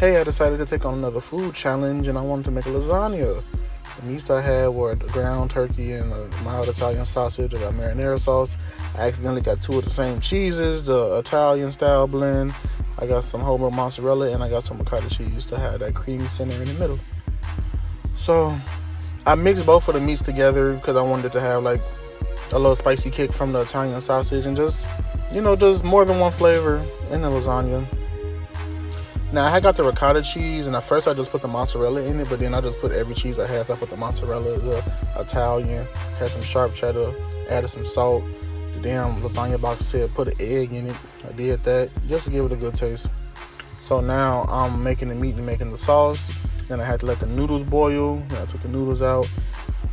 hey, I decided to take on another food challenge and I wanted to make a lasagna. The meats I had were the ground turkey and a mild Italian sausage. I got marinara sauce. I accidentally got two of the same cheeses, the Italian style blend. I got some whole milk mozzarella and I got some ricotta cheese to have that creamy center in the middle. So I mixed both of the meats together because I wanted to have like a little spicy kick from the Italian sausage and just, just more than one flavor in the lasagna. Now I got the ricotta cheese, and at first I just put the mozzarella in it, but then I just put every cheese I had. So I put the mozzarella, the Italian, had some sharp cheddar, added some salt. The damn lasagna box said put an egg in it. I did that just to give it a good taste. So now I'm making the meat and making the sauce. Then I had to let the noodles boil. Then I took the noodles out,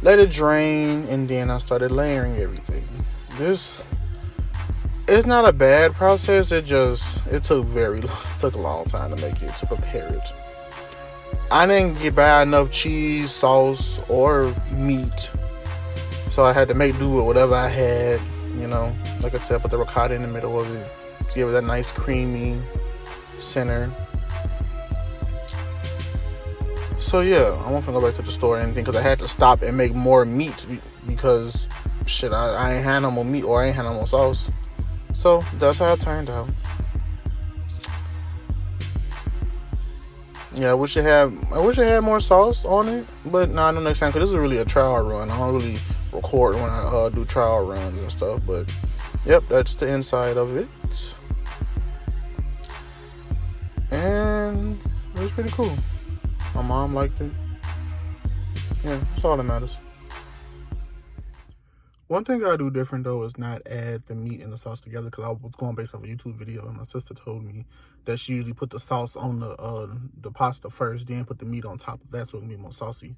let it drain, and then I started layering everything. It's not a bad process. It took a long time to make it, to prepare it. I didn't get buy enough cheese, sauce, or meat, so I had to make do with whatever I had. Like I said, put the ricotta in the middle of it to give it that nice creamy center. So yeah, I won't go back to the store or anything because I had to stop and make more meat because shit, I ain't had no more meat or I ain't had no more sauce. So that's how it turned out. Yeah, I wish it had more sauce on it, but nah, no next time because this is really a trial run. I don't really record when I do trial runs and stuff. But yep, that's the inside of it, and it was pretty cool. My mom liked it. Yeah, that's all that matters. One thing I do different though is not add the meat and the sauce together because I was going based off a YouTube video and my sister told me that she usually put the sauce on the pasta first, then put the meat on top of that so it can be more saucy.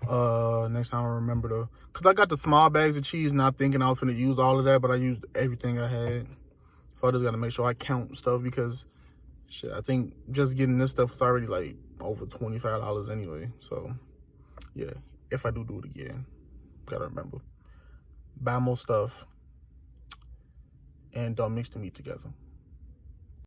Next time I remember because I got the small bags of cheese not thinking I was gonna use all of that, but I used everything I had. So I just gotta make sure I count stuff because shit, I think just getting this stuff is already like over $25 anyway. So yeah, if I do it again, gotta remember. Buy more stuff and don't mix the meat together.